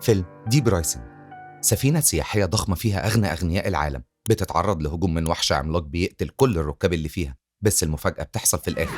فيلم ديب رايسنج. سفينة سياحية ضخمة فيها أغنى أغنياء العالم بتتعرض لهجوم من وحش عملاق بيقتل كل الركاب اللي فيها، بس المفاجأة بتحصل في الآخر.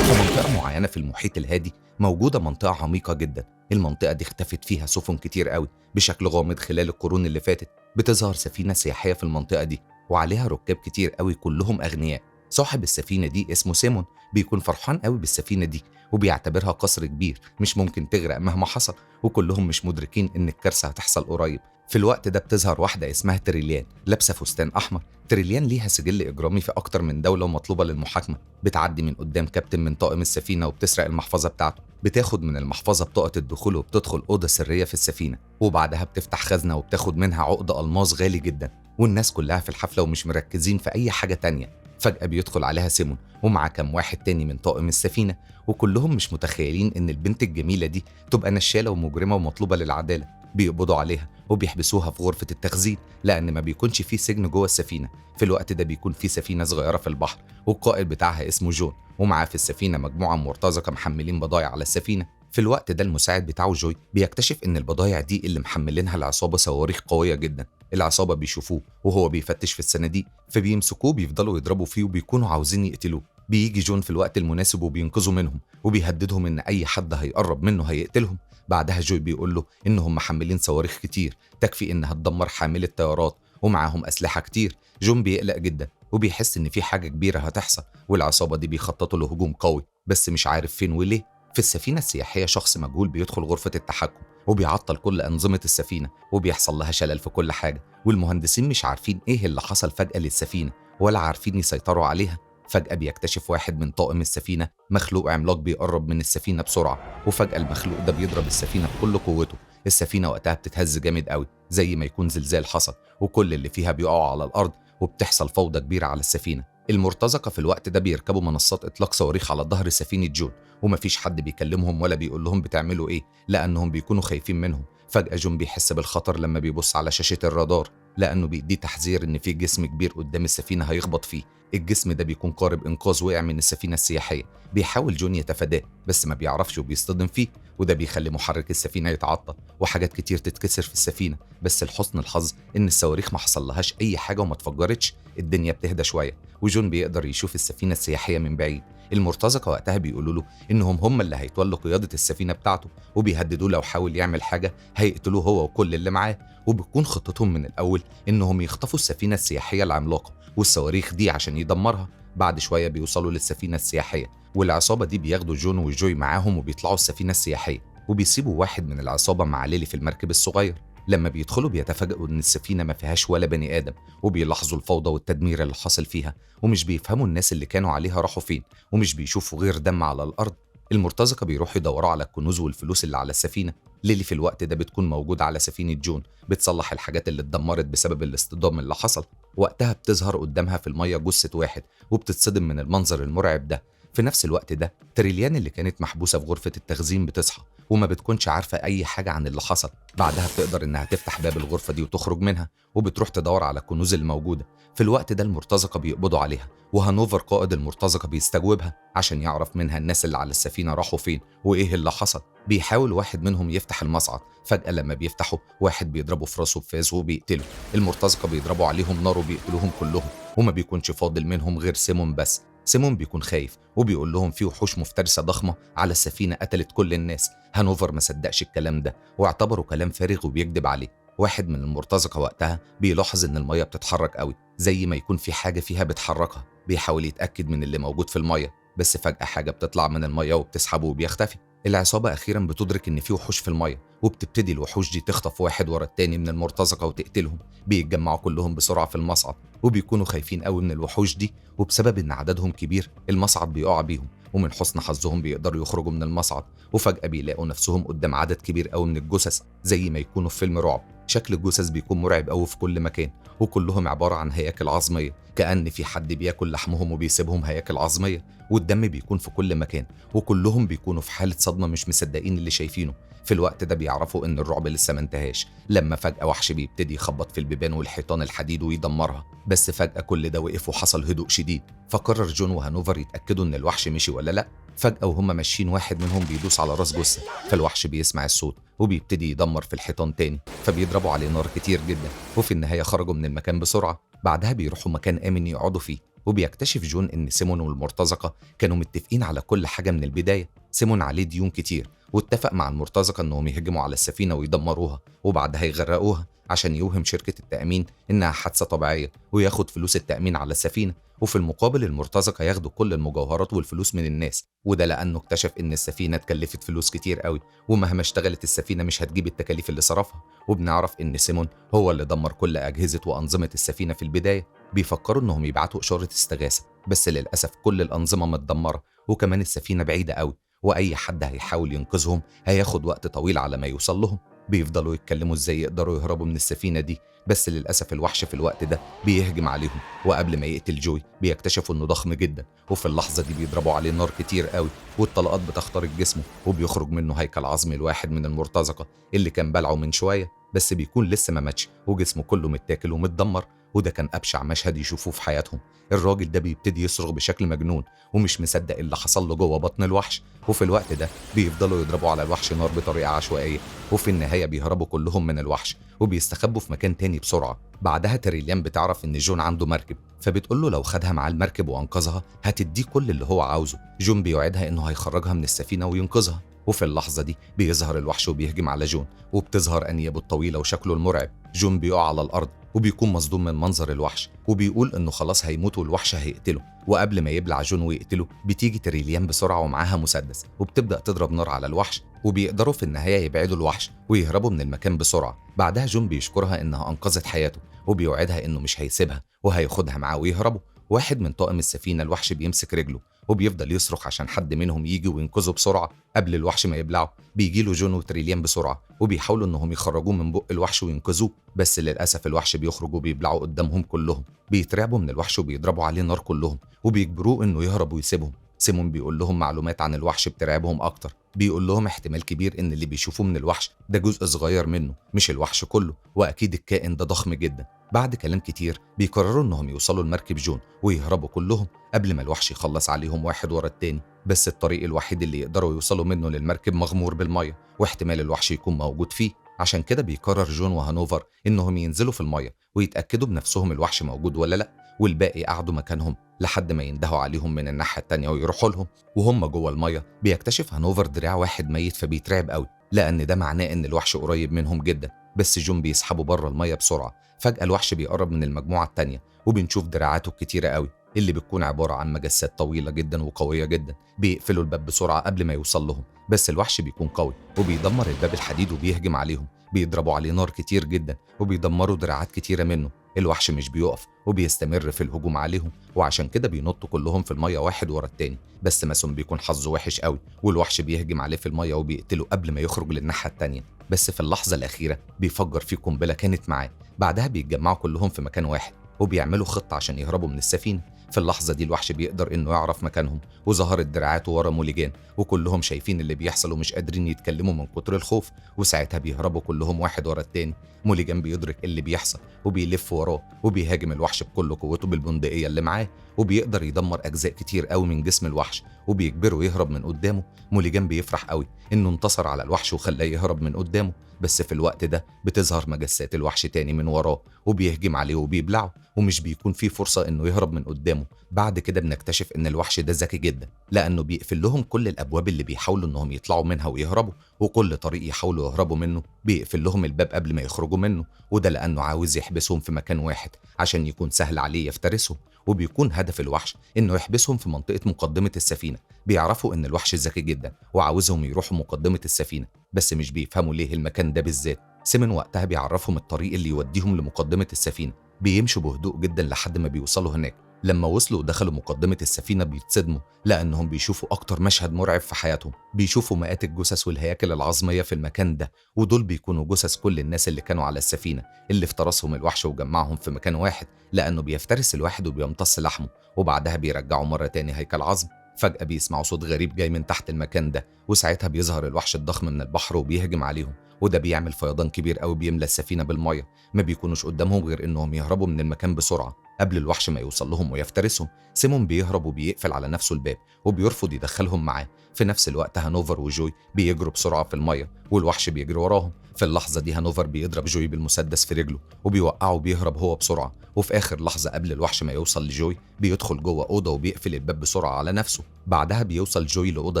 في منطقة معينة في المحيط الهادي موجودة منطقة عميقة جدا. المنطقة دي اختفت فيها سفن كتير قوي بشكل غامض خلال القرون اللي فاتت. بتظهر سفينة سياحية في المنطقة دي وعليها ركاب كتير قوي كلهم أغنياء. صاحب السفينة دي اسمه سيمون، بيكون فرحان قوي بالسفينة دي وبيعتبرها قصر كبير مش ممكن تغرق مهما حصل، وكلهم مش مدركين إن الكارثة هتحصل قريب. في الوقت ده بتظهر واحدة اسمها تريليان لابسة فستان أحمر. تريليان ليها سجل إجرامي في أكتر من دولة ومطلوبة للمحاكمة. بتعدي من قدام كابتن من طاقم السفينة وبتسرق المحفظة بتاعته. بتاخد من المحفظة بطاقة الدخول وبتدخل أوضة سرية في السفينة، وبعدها بتفتح خزنة وبتاخد منها عقد ألماظ غالي جدا. والناس كلها في الحفلة ومش مركزين في أي حاجة تانية. فجأة بيدخل عليها سيمون ومع كام واحد تاني من طاقم السفينة، وكلهم مش متخيلين إن البنت الجميلة دي تبقى نشالة ومجرمة ومطلوبة للعدالة. بيقبضوا عليها وبيحبسوها في غرفة التخزين لأن ما بيكونش فيه سجن جوه السفينة. في الوقت ده بيكون في سفينة صغيرة في البحر والقائد بتاعها اسمه جون، ومعاه في السفينة مجموعة مرتزقة محملين بضايع على السفينة. في الوقت ده المساعد بتاعه جوي بيكتشف إن البضايع دي اللي محملينها العصابة صواريخ قوية جدا. العصابة بيشوفوه وهو بيفتش في الصناديق فبيمسكوه بيفضلوا يضربوا فيه وبيكونوا عاوزين يقتلوه. بيجي جون في الوقت المناسب وبينقذه منهم وبيهددهم إن أي حد هيقرب منه هيقتلهم. بعدها جوي بيقول له إنهم محملين صواريخ كتير تكفي إنها تدمر حامل الطيارات ومعاهم أسلحة كتير. جون بيقلق جدا وبيحس إن في حاجة كبيرة هتحصل، والعصابة دي بيخططوا لهجوم قوي بس مش عارف فين وليه. في السفينة السياحية شخص مجهول بيدخل غرفة التحكم وبيعطل كل أنظمة السفينة وبيحصل لها شلل في كل حاجة، والمهندسين مش عارفين إيه اللي حصل فجأة للسفينة ولا عارفين يسيطروا عليها. فجأة بيكتشف واحد من طاقم السفينة مخلوق عملاق بيقرب من السفينة بسرعة، وفجأة المخلوق ده بيضرب السفينة بكل قوته. السفينة وقتها بتتهز جامد قوي زي ما يكون زلزال حصل، وكل اللي فيها بيقعوا على الأرض وبتحصل فوضى كبيرة على السفينة. المرتزقة في الوقت ده بيركبوا منصات إطلاق صواريخ على ظهر سفينة جون، ومفيش حد بيكلمهم ولا بيقول لهم بتعملوا إيه لأنهم بيكونوا خايفين منهم. فجأة جون بيحس بالخطر لما بيبص على شاشة الرادار لأنه بيديه تحذير إن في جسم كبير قدام السفينة هيخبط فيه. الجسم ده بيكون قارب إنقاذ وقع من السفينة السياحية. بيحاول جون يتفاداه بس ما بيعرفش وبيصطدم فيه، وده بيخلي محرك السفينة يتعطل وحاجات كتير تتكسر في السفينة. بس لحسن الحظ إن الصواريخ ما حصلهاش أي حاجة وما اتفجرتش. الدنيا بتهدى شوية وجون بيقدر يشوف السفينة السياحية من بعيد. المرتزقة وقتها بيقولوا له إنهم هم اللي هيتولوا قيادة السفينة بتاعته، وبيهددوه لو حاول يعمل حاجة هيقتلوه هو وكل اللي معاه. وبتكون خطتهم من الأول إنهم يخطفوا السفينة السياحية العملاقة والصواريخ دي عشان يدمرها. بعد شوية بيوصلوا للسفينة السياحية والعصابة دي بياخدوا جون وجوي معاهم وبيطلعوا السفينة السياحية، وبيسيبوا واحد من العصابة مع ليلي في المركب الصغير. لما بيدخلوا بيتفاجئوا إن السفينة ما فيهاش ولا بني آدم، وبيلاحظوا الفوضى والتدمير اللي حاصل فيها ومش بيفهموا الناس اللي كانوا عليها راحوا فين، ومش بيشوفوا غير دم على الأرض. المرتزقة بيروحوا يدوروا على الكنوز والفلوس اللي على السفينة. ليلي في الوقت ده بتكون موجودة على سفينة جون بتصلح الحاجات اللي اتدمرت بسبب الاصطدام اللي حصل. وقتها بتظهر قدامها في المية جثة واحد وبتتصدم من المنظر المرعب ده. في نفس الوقت ده تريليان اللي كانت محبوسة في غرفة التخزين بتصحى وما بتكونش عارفة أي حاجة عن اللي حصل. بعدها بتقدر إنها تفتح باب الغرفة دي وتخرج منها وبتروح تدور على الكنوز اللي موجودة. في الوقت ده المرتزقة بيقبضوا عليها وهانوفر قائد المرتزقة بيستجوبها عشان يعرف منها الناس اللي على السفينة راحوا فين وإيه اللي حصل. بيحاول واحد منهم يفتح المصعد، فجأة لما بيفتحوا واحد بيضربه في راسه بفاس وبيقتله. المرتزقة بيضربوا عليهم نار وبيقتلوهم كلهم، وما بيكونش فاضل منهم غير سيمون بس. سيمون بيكون خايف وبيقول لهم في وحوش مفترسة ضخمة على السفينة قتلت كل الناس. هانوفر ما صدقش الكلام ده واعتبره كلام فارغ وبيكذب عليه. واحد من المرتزقة وقتها بيلاحظ ان المية بتتحرك قوي زي ما يكون في حاجة فيها بتحركها. بيحاول يتأكد من اللي موجود في المية، بس فجأة حاجة بتطلع من المية وبتسحبه وبيختفي. العصابة أخيرا بتدرك إن في وحوش في المية وبتبتدي الوحوش دي تخطف واحد ورا التاني من المرتزقة وتقتلهم. بيتجمعوا كلهم بسرعة في المصعد وبيكونوا خايفين قوي من الوحوش دي، وبسبب إن عددهم كبير المصعد بيقع بيهم، ومن حسن حظهم بيقدروا يخرجوا من المصعد. وفجأة بيلاقوا نفسهم قدام عدد كبير قوي من الجثث زي ما يكونوا في فيلم رعب. شكل الجثث بيكون مرعب قوي في كل مكان، وكلهم عبارة عن هياكل عظمية، كأن في حد بياكل لحمهم وبيسيبهم هياكل عظمية، والدم بيكون في كل مكان، وكلهم بيكونوا في حالة صدمة مش مصدقين اللي شايفينه. في الوقت ده بيعرفوا إن الرعب لسه ما انتهاش، لما فجأة وحش بيبتدي يخبط في البيبان والحيطان الحديد ويدمرها. بس فجأة كل ده وقف وحصل هدوء شديد، فقرر جون وهانوفر يتأكدوا إن الوحش مشي ولا لأ. فجأة وهم ماشيين واحد منهم بيدوس على راس جثة، فالوحش بيسمع الصوت وبيبتدي يدمر في الحيطان تاني، فبيضربوا عليه نار كتير جدا، وفي النهاية خرجوا من المكان بسرعة. بعدها بيروحوا مكان آمن يقعدوا فيه، وبيكتشف جون إن سيمون والمرتزقة كانوا متفقين على كل حاجة من البداية. سيمون عليه ديون كتير، واتفق مع المرتزقة إنهم يهجموا على السفينة ويدمروها، وبعدها يغرقوها عشان يوهم شركة التأمين إنها حادثة طبيعية، وياخد فلوس التأمين على السفينة. وفي المقابل المرتزقة ياخدوا كل المجوهرات والفلوس من الناس، وده لأنه اكتشف إن السفينة اتكلفت فلوس كتير قوي، ومهما اشتغلت السفينة مش هتجيب التكاليف اللي صرفها. وبنعرف إن سيمون هو اللي دمر كل أجهزة وأنظمة السفينة في البداية. بيفكروا إنهم يبعتوا إشارة استغاثة، بس للأسف كل الأنظمة متدمرة، وكمان السفينة بعيدة قوي، وأي حد هيحاول ينقذهم هياخد وقت طويل على ما يوصل لهم. بيفضلوا يتكلموا ازاي يقدروا يهربوا من السفينة دي، بس للأسف الوحش في الوقت ده بيهجم عليهم، وقبل ما يقتل جوي بيكتشفوا انه ضخم جدا، وفي اللحظة دي بيضربوا عليه نار كتير قوي، والطلقات بتخترق جسمه، وبيخرج منه هيكل عظمي الواحد من المرتزقة اللي كان بلعه من شوية، بس بيكون لسه ما ماتش وجسمه كله متاكل ومتدمر. وده كان أبشع مشهد يشوفوه في حياتهم. الراجل ده بيبتدي يصرخ بشكل مجنون ومش مصدق اللي حصل له جوه بطن الوحش، وفي الوقت ده بيفضلوا يضربوا على الوحش نار بطريقة عشوائية، وفي النهاية بيهربوا كلهم من الوحش وبيستخبوا في مكان تاني بسرعة. بعدها تريليان بتعرف إن جون عنده مركب، فبتقول له لو خدها معاه المركب وأنقذها هتديه كل اللي هو عاوزه. جون بيوعدها إنه هيخرجها من السفينة وينقذها، وفي اللحظة دي بيظهر الوحش وبيهجم على جون، وبتظهر أنيابه الطويلة وشكله المرعب. جون بيقع على الأرض وبيكون مصدوم من منظر الوحش، وبيقول إنه خلاص هيموت والوحش هيقتله. وقبل ما يبلع جون ويقتله بتيجي تريليان بسرعة ومعاها مسدس، وبتبدأ تضرب نار على الوحش، وبيقدروا في النهاية يبعدوا الوحش ويهربوا من المكان بسرعة. بعدها جون بيشكرها إنها أنقذت حياته، وبيوعدها إنه مش هيسيبها وهياخدها معاه ويهربوا. واحد من طاقم السفينة الوحش بيمسك رجله، وبيفضل يصرخ عشان حد منهم يجي وينقذه بسرعة قبل الوحش ما يبلعه. بيجيله جون وتريليان بسرعة وبيحاولوا إنهم يخرجوه من بق الوحش وينقذوه، بس للأسف الوحش بيخرج وبيبلعه قدامهم كلهم. بيترعبوا من الوحش وبيضربوا عليه نار كلهم، وبيجبروه إنه يهرب ويسيبهم. سيمون بيقول لهم معلومات عن الوحش بترعبهم أكتر، بيقول لهم احتمال كبير إن اللي بيشوفوه من الوحش ده جزء صغير منه مش الوحش كله، وأكيد الكائن ده ضخم جدا. بعد كلام كتير بيقرروا إنهم يوصلوا لمركب جون ويهربوا كلهم قبل ما الوحش يخلص عليهم واحد ورا التاني. بس الطريق الوحيد اللي يقدروا يوصلوا منه للمركب مغمور بالمية، واحتمال الوحش يكون موجود فيه. عشان كده بيقرر جون وهانوفر إنهم ينزلوا في المية ويتأكدوا بنفسهم الوحش موجود ولا لأ، والباقي قعدوا مكانهم لحد ما يندهوا عليهم من الناحية التانية ويروحوا لهم. وهم جوه المية بيكتشف هانوفر دراع واحد ميت، فبيترعب قوي لأن ده معناه إن الوحش قريب منهم جدا. بس جون بيسحبوا بره المية بسرعة. فجأة الوحش بيقرب من المجموعة التانية، وبنشوف دراعاته الكتيرة قوي اللي بتكون عبارة عن مجسات طويلة جدا وقوية جدا. بيقفلوا الباب بسرعة قبل ما يوصل لهم، بس الوحش بيكون قوي وبيدمر الباب الحديد وبيهجم عليهم. بيضربوا عليه نار كتير جدا وبيدمروا دراعات كتيرة منه. الوحش مش بيقف وبيستمر في الهجوم عليهم، وعشان كده بينطوا كلهم في المية واحد ورا التاني. بس ماسون بيكون حظه وحش قوي، والوحش بيهجم عليه في المية وبيقتله قبل ما يخرج للناحية التانية. بس في اللحظة الأخيرة بيفجر فيه قنبلة كانت معاه. بعدها بيتجمعوا كلهم في مكان واحد وبيعملوا خطة عشان يهربوا من السفينة. في اللحظة دي الوحش بيقدر إنه يعرف مكانهم، وظهرت دراعاته ورا موليجان، وكلهم شايفين اللي بيحصل ومش قادرين يتكلموا من كتر الخوف. وساعتها بيهربوا كلهم واحد ورا التاني. موليجان بيدرك اللي بيحصل وبيلف وراه وبيهاجم الوحش بكل قوته بالبندقية اللي معاه، وبيقدر يدمر أجزاء كتير قوي من جسم الوحش وبيجبره يهرب من قدامه. موليجان بيفرح قوي إنه انتصر على الوحش وخلاه يهرب من قدامه، بس في الوقت ده بتظهر مجسات الوحش تاني من وراه وبيهجم عليه وبيبلعه، ومش بيكون فيه فرصة إنه يهرب من قدامه. بعد كده بنكتشف إن الوحش ده ذكي جدا، لأنه بيقفل لهم كل الأبواب اللي بيحاولوا إنهم يطلعوا منها ويهربوا، وكل طريق يحاولوا يهربوا منه بيقفل لهم الباب قبل ما يخرجوا منه. وده لأنه عاوز يحبسهم في مكان واحد عشان يكون سهل عليه يفترسهم، وبيكون هدف الوحش إنه يحبسهم في منطقة مقدمة السفينة. بيعرفوا إن الوحش ذكي جدا وعاوزهم يروحوا مقدمة السفينة، بس مش بيفهموا ليه المكان ده بالذات. سيمون وقتها بيعرفهم الطريق اللي يوديهم لمقدمة السفينة. بيمشوا بهدوء جدا لحد ما بيوصلوا هناك، لما وصلوا ودخلوا مقدمة السفينة بيتصدموا لأنهم بيشوفوا أكتر مشهد مرعب في حياتهم. بيشوفوا مئات الجثث والهياكل العظمية في المكان ده، ودول بيكونوا جثث كل الناس اللي كانوا على السفينة اللي افترسهم الوحش وجمعهم في مكان واحد، لأنه بيفترس الواحد وبيمتص لحمه وبعدها بيرجعوا مرة تاني هيكل عظم. فجأة بيسمعوا صوت غريب جاي من تحت المكان ده، وساعتها بيظهر الوحش الضخم من البحر وبيهجم عليهم، وده بيعمل فيضان كبير قوي بيملى السفينة بالمية. ما بيكونوش قدامهم غير إنهم يهربوا من المكان بسرعة قبل الوحش ما يوصل لهم ويفترسهم. سيمون بيهرب وبيقفل على نفسه الباب وبيرفض يدخلهم معاه. في نفس الوقت هانوفر وجوي بيجروا بسرعة في المية والوحش بيجري وراهم. في اللحظة دي هانوفر بيضرب جوي بالمسدس في رجله وبيوقعه وبيهرب هو بسرعة. وفي آخر لحظة قبل الوحش ما يوصل لجوي بيدخل جوه أوضة وبيقفل الباب بسرعة على نفسه. بعدها بيوصل جوي لأوضة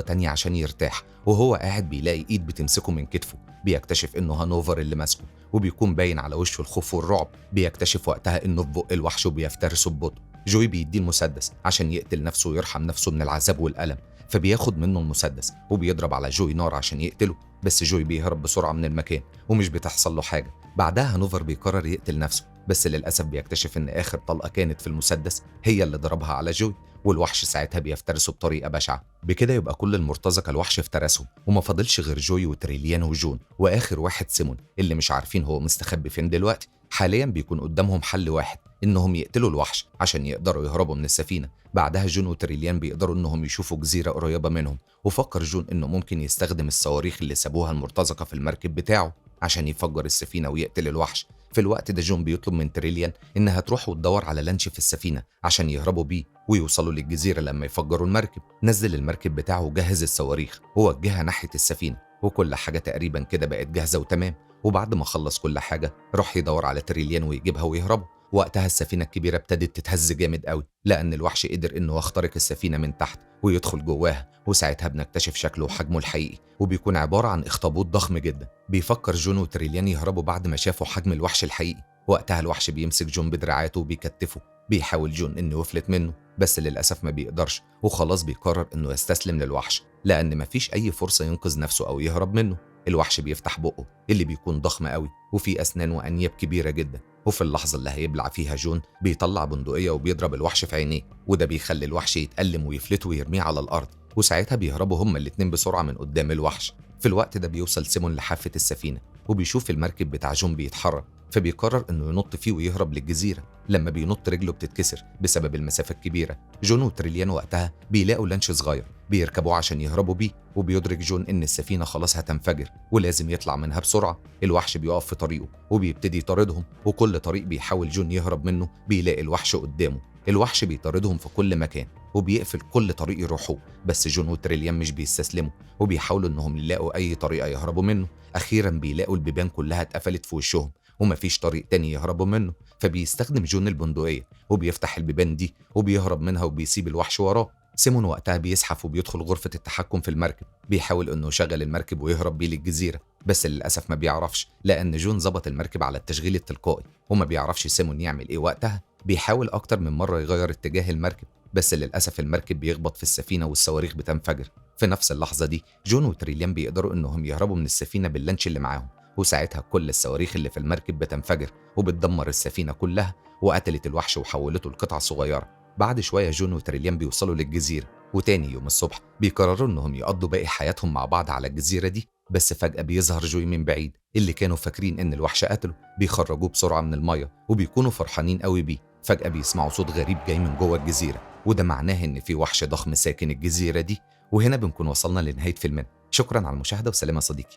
تانية عشان يرتاح، وهو قاعد بيلاقي إيد بتمسكه من كتفه. بيكتشف إنه هانوفر اللي ماسكه وبيكون باين على وشه الخوف والرعب. بيكتشف وقتها إنه في بق الوحش وبيفترسه ببطء. جوي بيديه المسدس عشان يقتل نفسه ويرحم نفسه من العذاب والألم، فبياخد منه المسدس وبيضرب على جوي نار عشان يقتله. بس جوي بيهرب بسرعة من المكان ومش بتحصل له حاجة. بعدها هانوفر بيقرر يقتل نفسه، بس للأسف بيكتشف إن آخر طلقة كانت في المسدس هي اللي ضربها على جوي، والوحش ساعتها بيفترسه بطريقة بشعة. بكده يبقى كل المرتزقة الوحش افترسهم وما فاضلش غير جوي وتريليان وجون وآخر واحد سيمون اللي مش عارفين هو مستخبي فين دلوقتي. حاليا بيكون قدامهم حل واحد، إنهم يقتلوا الوحش عشان يقدروا يهربوا من السفينة. بعدها جون وتريليان بيقدروا إنهم يشوفوا جزيرة قريبة منهم، وفكر جون إنه ممكن يستخدم الصواريخ اللي سابوها المرتزقة في المركب بتاعه عشان يفجر السفينة ويقتل الوحش. في الوقت ده جون بيطلب من تريليان إنها تروح وتدور على لانش في السفينة عشان يهربوا بيه ويوصلوا للجزيرة لما يفجروا المركب. نزل المركب بتاعه وجهز الصواريخ ووجهها ناحية السفينة، وكل حاجة تقريبا كده بقت جاهزة وتمام. وبعد ما خلص كل حاجة راح يدور على تريليان ويجيبها ويهربوا. وقتها السفينة الكبيرة ابتدت تتهز جامد قوي لأن الوحش قدر إنه يخترق السفينة من تحت ويدخل جواها، وساعتها بنكتشف شكله وحجمه الحقيقي وبيكون عبارة عن اخطبوط ضخم جدا. بيفكر جون وتريليان يهربوا بعد ما شافوا حجم الوحش الحقيقي. وقتها الوحش بيمسك جون بدراعاته وبيكتفه. بيحاول جون إنه يفلت منه بس للأسف ما بيقدرش، وخلاص بيقرر إنه يستسلم للوحش لأن مفيش أي فرصة ينقذ نفسه أو يهرب منه. الوحش بيفتح بقه اللي بيكون ضخم قوي وفيه أسنان وأنياب كبيرة جدا، وفي اللحظة اللي هيبلع فيها جون بيطلع بندقية وبيضرب الوحش في عينيه، وده بيخلي الوحش يتألم ويفلته ويرميه على الأرض. وساعتها بيهربوا هما الاتنين بسرعة من قدام الوحش. في الوقت ده بيوصل سيمون لحافة السفينة وبيشوف المركب بتاع جون بيتحرك، فبيقرر انه ينط فيه ويهرب للجزيرة. لما بينط رجله بتتكسر بسبب المسافة الكبيرة. جون وتريليان وقتها بيلاقوا لانش صغير بيركبوه عشان يهربوا بيه، وبيدرك جون ان السفينة خلاص هتنفجر ولازم يطلع منها بسرعة. الوحش بيقف في طريقه وبيبتدي يطاردهم، وكل طريق بيحاول جون يهرب منه بيلاقي الوحش قدامه. الوحش بيطاردهم في كل مكان وبيقفل كل طريق يروحوه، بس جون وتريليان مش بيستسلموا وبيحاولوا انهم يلاقوا اي طريقة يهربوا منه. اخيرا بيلاقوا البيبان كلها اتقفلت في وشهم ومفيش طريق تاني يهربوا منه، فبيستخدم جون البندقية وبيفتح البيبان دي وبيهرب منها وبيسيب الوحش وراه. سيمون وقتها بيزحف وبيدخل غرفة التحكم في المركب، بيحاول انه يشغل المركب ويهرب بيه للجزيرة، بس للأسف ما بيعرفش لأن جون ظبط المركب على التشغيل التلقائي وما بيعرفش سيمون يعمل ايه وقتها. بيحاول أكتر من مرة يغير اتجاه المركب بس للأسف المركب بيخبط في السفينة والصواريخ بتنفجر. في نفس اللحظة دي جون وتريليان بيقدروا انهم يهربوا من السفينة باللانش اللي معاهم، وساعتها كل الصواريخ اللي في المركب بتنفجر وبتدمر السفينة كلها وقتلت الوحش وحولته لقطع صغيرة. بعد شوية جون وتريليان بيوصلوا للجزيرة، وتاني يوم الصبح بيقرروا انهم يقضوا باقي حياتهم مع بعض على الجزيرة دي. بس فجأة بيظهر جوي من بعيد اللي كانوا فاكرين ان الوحش قتله. بيخرجوه بسرعة من المية وبيكونوا فرحانين قوي بيه. فجأة بيسمعوا صوت غريب جاي من جوه الجزيرة، وده معناه ان في وحش ضخم ساكن الجزيرة دي. وهنا بنكون وصلنا لنهاية فيلمنا. شكرا على المشاهدة وسلام يا صديقي.